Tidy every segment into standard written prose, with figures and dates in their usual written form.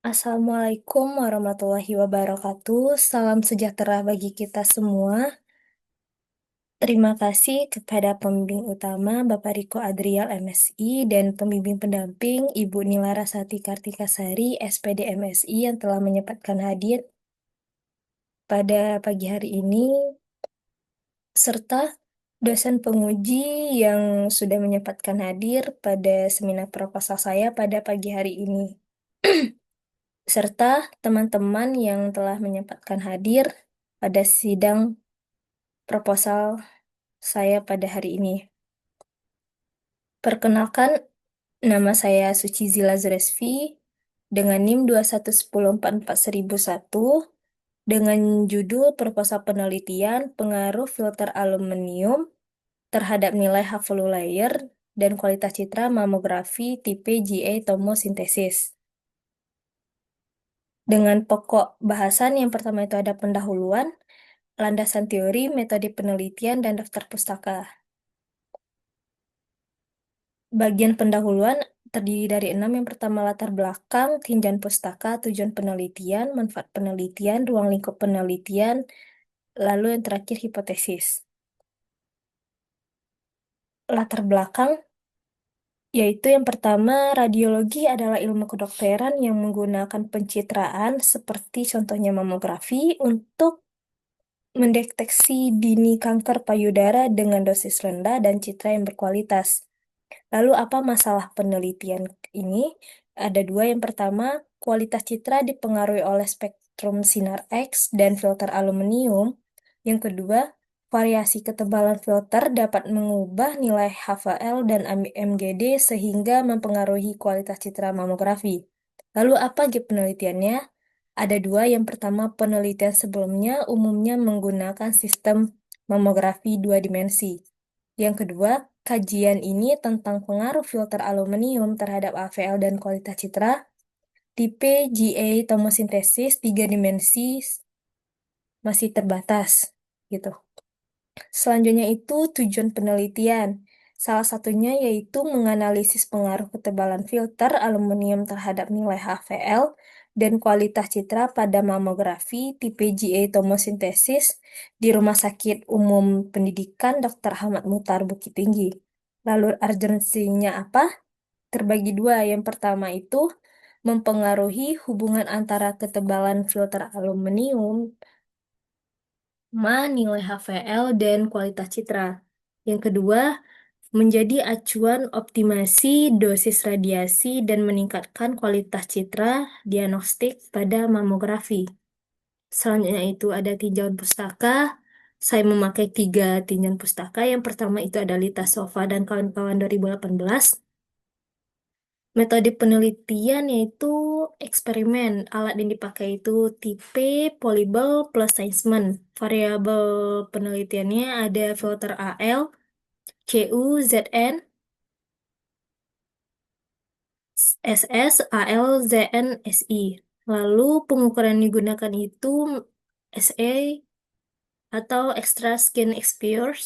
Assalamualaikum warahmatullahi wabarakatuh. Salam sejahtera bagi kita semua. Terima kasih kepada pembimbing utama Bapak Riko Adrial MSI dan pembimbing pendamping Ibu Nilarasati Kartikasari SPD MSI yang telah menyempatkan hadir pada pagi hari ini, serta dosen penguji yang sudah menyempatkan hadir pada seminar proposal saya pada pagi hari ini. Serta teman-teman yang telah menyempatkan hadir pada sidang proposal saya pada hari ini. Perkenalkan, nama saya Suci Zila Zuresvi dengan NIM 2110441 dengan judul Proposal Penelitian Pengaruh Filter Aluminium terhadap nilai H-value layer dan kualitas citra mamografi tipe GA tomosintesis. Dengan pokok bahasan yang pertama itu ada pendahuluan, landasan teori, metode penelitian, dan daftar pustaka. Bagian pendahuluan terdiri dari 6. Yang pertama latar belakang, tinjauan pustaka, tujuan penelitian, manfaat penelitian, ruang lingkup penelitian, lalu yang terakhir hipotesis. Latar belakang yaitu yang pertama, radiologi adalah ilmu kedokteran yang menggunakan pencitraan seperti contohnya mamografi untuk mendeteksi dini kanker payudara dengan dosis rendah dan citra yang berkualitas. Lalu apa masalah penelitian ini? Ada dua. Yang pertama, kualitas citra dipengaruhi oleh spektrum sinar X dan filter aluminium. Yang kedua, variasi ketebalan filter dapat mengubah nilai HVL dan MGD sehingga mempengaruhi kualitas citra mamografi. Lalu apa penelitiannya? Ada dua. Yang pertama, penelitian sebelumnya umumnya menggunakan sistem mamografi dua dimensi. Yang kedua, kajian ini tentang pengaruh filter aluminium terhadap AVL dan kualitas citra tipe GA tomosintesis tiga dimensi masih terbatas gitu. Selanjutnya itu tujuan penelitian. Salah satunya yaitu menganalisis pengaruh ketebalan filter aluminium terhadap nilai HVL dan kualitas citra pada mamografi tipe GA tomosintesis di Rumah Sakit Umum Pendidikan Dr. Ahmad Muhtar Bukit Tinggi. Lalu urgensinya apa? Terbagi dua. Yang pertama itu mempengaruhi hubungan antara ketebalan filter aluminium nilai HVL dan kualitas citra. Yang kedua, menjadi acuan optimasi dosis radiasi dan meningkatkan kualitas citra diagnostik pada mamografi. Selanjutnya itu ada tinjauan pustaka. Saya memakai 3 tinjauan pustaka. Yang pertama itu ada Lita Sova dan kawan-kawan 2018. Metode penelitian yaitu eksperimen. Alat yang dipakai itu tipe polyball plus Scienceman. Variabel penelitiannya ada filter AL, CU, ZN, SS, AL, ZN, SI. Lalu pengukuran yang digunakan itu SA atau extra skin exposure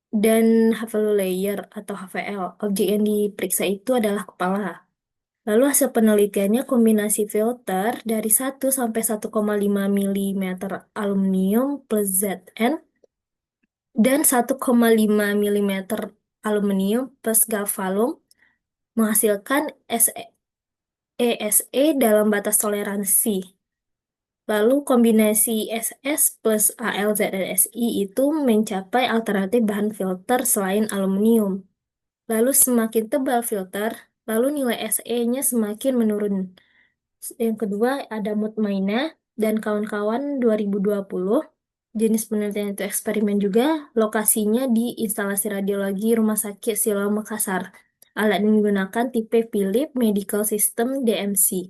dan HVL layer atau HVL. Objek yang diperiksa itu adalah kepala. Lalu hasil penelitiannya kombinasi filter dari 1 sampai 1,5 mm aluminium plus Zn dan 1,5 mm aluminium plus galvalum menghasilkan ESE dalam batas toleransi. Lalu kombinasi SS plus AlZnSi itu mencapai alternatif bahan filter selain aluminium. Lalu semakin tebal filter, lalu nilai Se-nya semakin menurun. Yang kedua ada Mutmainah dan kawan-kawan 2020. Jenis penelitian itu eksperimen juga. Lokasinya di instalasi radiologi Rumah Sakit Siloam Makassar. Alat yang digunakan tipe Philips Medical System DMC.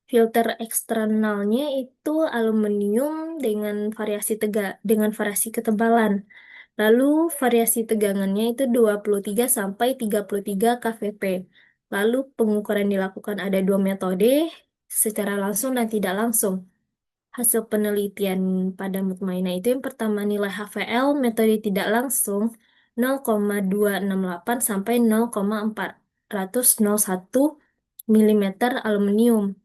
Filter eksternalnya itu aluminium dengan variasi ketebalan. Lalu variasi tegangannya itu 23 sampai 33 kVp. Lalu pengukuran dilakukan ada dua metode, secara langsung dan tidak langsung. Hasil penelitian pada Mutmainah itu yang pertama nilai HVL metode tidak langsung 0,268 sampai 0,4. 401 milimeter aluminium.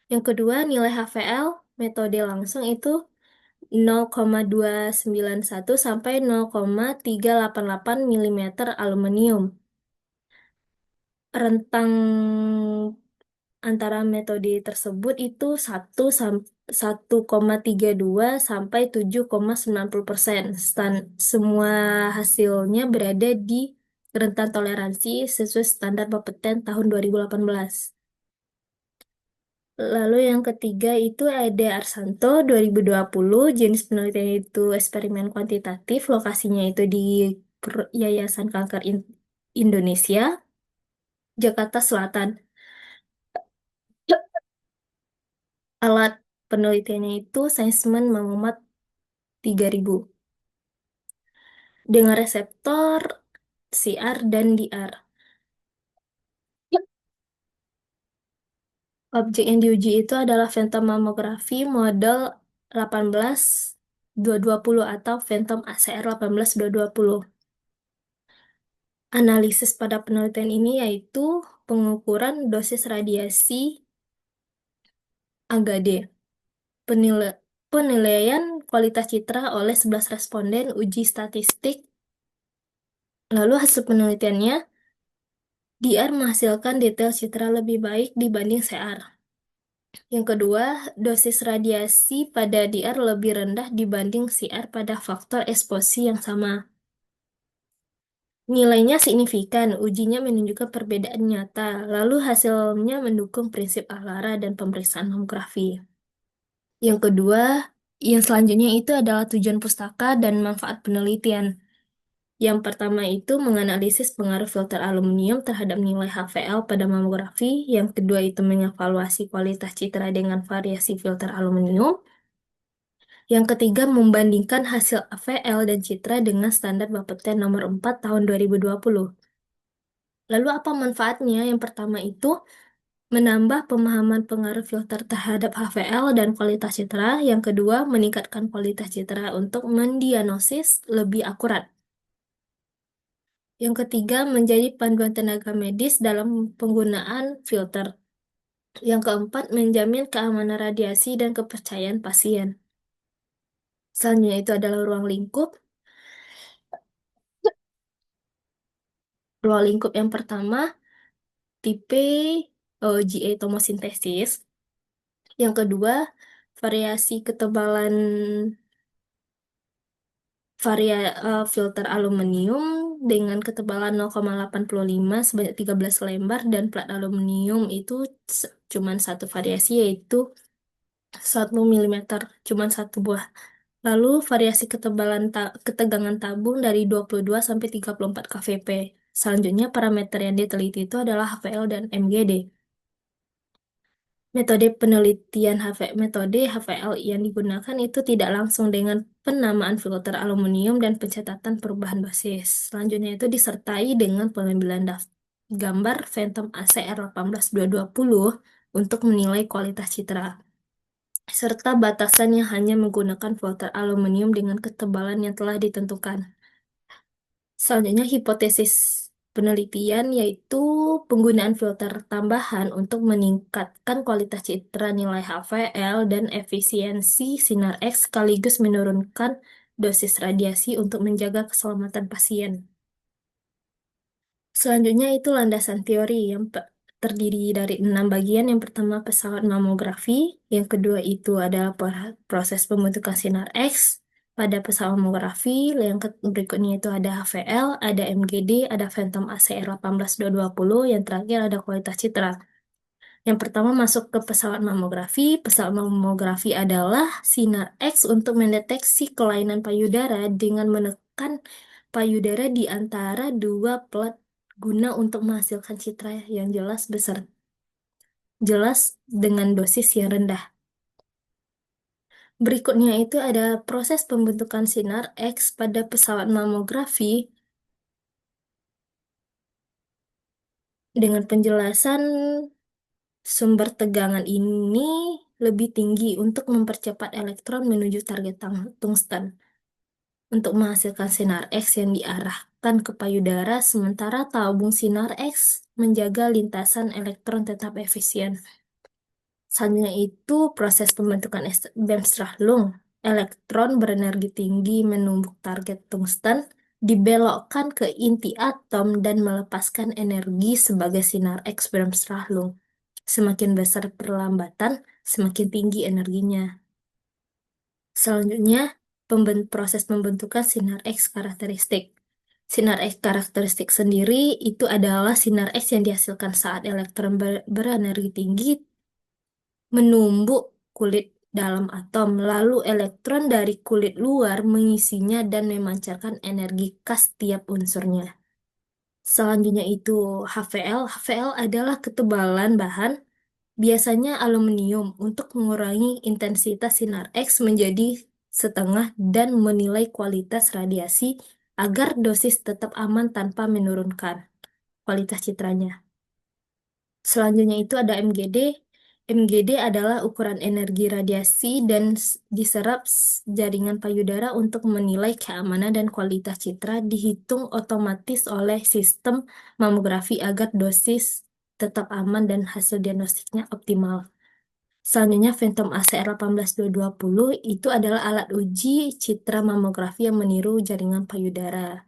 Yang kedua, nilai HVL metode langsung itu 0,291 sampai 0,388 milimeter aluminium. Rentang antara metode tersebut itu 1,32 sampai 7,90%. Semua hasilnya berada di rentan toleransi sesuai standar Bapeten tahun 2018. Lalu yang ketiga itu ada Arsanto 2020, jenis penelitian itu eksperimen kuantitatif, lokasinya itu di Yayasan Kanker Indonesia, Jakarta Selatan. Alat penelitiannya itu Seismen Mamumat 3000 dengan reseptor CR dan DR. Objek yang diuji itu adalah Phantom Mammography model 18220 atau Phantom ACR 18220. Analisis pada penelitian ini yaitu pengukuran dosis radiasi AGD, penilaian kualitas citra oleh 11 responden uji statistik. Lalu hasil penelitiannya, DR menghasilkan detail citra lebih baik dibanding CR. Yang kedua, dosis radiasi pada DR lebih rendah dibanding CR pada faktor eksposi yang sama. Nilainya signifikan, ujinya menunjukkan perbedaan nyata, lalu hasilnya mendukung prinsip ALARA dan pemeriksaan mamografi. Yang kedua, yang selanjutnya itu adalah tujuan pustaka dan manfaat penelitian. Yang pertama itu menganalisis pengaruh filter aluminium terhadap nilai HVL pada mamografi. Yang kedua itu mengevaluasi kualitas citra dengan variasi filter aluminium. Yang ketiga membandingkan hasil AVL dan citra dengan standar Bapeten nomor 4 tahun 2020. Lalu apa manfaatnya? Yang pertama itu menambah pemahaman pengaruh filter terhadap HVL dan kualitas citra. Yang kedua, meningkatkan kualitas citra untuk mendiagnosis lebih akurat. Yang ketiga, menjadi panduan tenaga medis dalam penggunaan filter. Yang keempat, menjamin keamanan radiasi dan kepercayaan pasien. Selanjutnya itu adalah ruang lingkup. Ruang lingkup yang pertama, tipe GA tomosintesis. Yang kedua, variasi ketebalan filter aluminium dengan ketebalan 0,85 sebanyak 13 lembar dan plat aluminium itu cuma satu variasi yaitu 1 milimeter, cuma satu buah. Lalu variasi ketegangan tabung dari 22 sampai 34 kVp. Selanjutnya parameter yang diteliti itu adalah HVL dan MGD. Metode HVL yang digunakan itu tidak langsung dengan penamaan filter aluminium dan pencatatan perubahan dosis. Selanjutnya itu disertai dengan pengambilan gambar Phantom ACR 18220 untuk menilai kualitas citra, serta batasan yang hanya menggunakan filter aluminium dengan ketebalan yang telah ditentukan. Selanjutnya, hipotesis penelitian yaitu penggunaan filter tambahan untuk meningkatkan kualitas citra nilai HVL dan efisiensi sinar X sekaligus menurunkan dosis radiasi untuk menjaga keselamatan pasien. Selanjutnya itu landasan teori yang terdiri dari 6 bagian. Yang pertama pesawat mamografi, yang kedua itu adalah proses pembentukan sinar X pada pesawat mamografi, yang berikutnya itu ada HVL, ada MGD, ada Phantom ACR 18220, yang terakhir ada kualitas citra. Yang pertama masuk ke pesawat mamografi. Pesawat mamografi adalah sinar X untuk mendeteksi kelainan payudara dengan menekan payudara di antara dua plat guna untuk menghasilkan citra yang jelas dengan dosis yang rendah. Berikutnya itu ada proses pembentukan sinar X pada pesawat mamografi dengan penjelasan sumber tegangan ini lebih tinggi untuk mempercepat elektron menuju target tungsten untuk menghasilkan sinar X yang diarah. ke payudara, sementara tabung sinar X menjaga lintasan elektron tetap efisien. Selanjutnya itu proses pembentukan Bremsstrahlung. Elektron berenergi tinggi menumbuk target tungsten, dibelokkan ke inti atom dan melepaskan energi sebagai sinar X Bremsstrahlung. Semakin besar perlambatan, semakin tinggi energinya. Selanjutnya, proses pembentukan sinar X karakteristik. Sinar X karakteristik sendiri itu adalah sinar X yang dihasilkan saat elektron berenergi tinggi menumbuk kulit dalam atom, lalu elektron dari kulit luar mengisinya dan memancarkan energi khas tiap unsurnya. Selanjutnya itu HVL. HVL adalah ketebalan bahan, biasanya aluminium, untuk mengurangi intensitas sinar X menjadi setengah dan menilai kualitas radiasi agar dosis tetap aman tanpa menurunkan kualitas citranya. Selanjutnya itu ada MGD. MGD adalah ukuran energi radiasi dan diserap jaringan payudara untuk menilai keamanan dan kualitas citra dihitung otomatis oleh sistem mamografi agar dosis tetap aman dan hasil diagnostiknya optimal. Selanjutnya Phantom ACR 18220 itu adalah alat uji citra mamografi yang meniru jaringan payudara.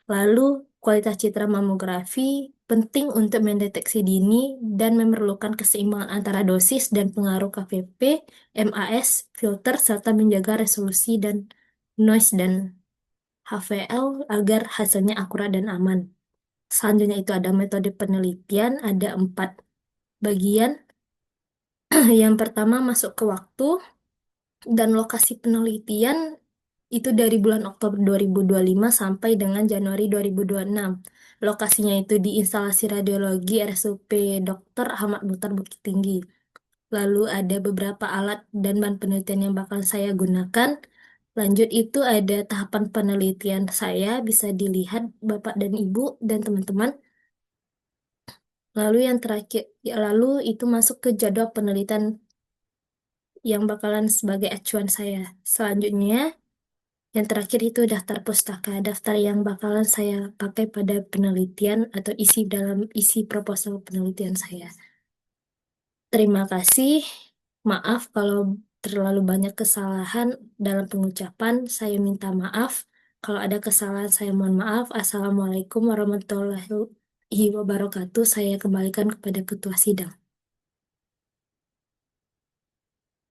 Lalu, kualitas citra mamografi penting untuk mendeteksi dini dan memerlukan keseimbangan antara dosis dan pengaruh KVP, MAS, filter, serta menjaga resolusi dan noise dan HVL agar hasilnya akurat dan aman. Selanjutnya itu ada metode penelitian, ada 4 bagian. Yang pertama masuk ke waktu dan lokasi penelitian itu dari bulan Oktober 2025 sampai dengan Januari 2026. Lokasinya itu di instalasi radiologi RSUP Dr. Ahmad Muhtar Bukit Tinggi. Lalu ada beberapa alat dan bahan penelitian yang bakal saya gunakan. Lanjut itu ada tahapan penelitian saya, bisa dilihat Bapak dan Ibu dan teman-teman. Lalu yang terakhir, lalu itu masuk ke jadwal penelitian yang bakalan sebagai acuan saya. Selanjutnya, yang terakhir itu daftar pustaka, daftar yang bakalan saya pakai pada penelitian atau isi proposal penelitian saya. Terima kasih. Maaf kalau terlalu banyak kesalahan dalam pengucapan. Saya minta maaf. Kalau ada kesalahan, saya mohon maaf. Assalamualaikum warahmatullahi wabarakatuh. Saya kembalikan kepada ketua sidang.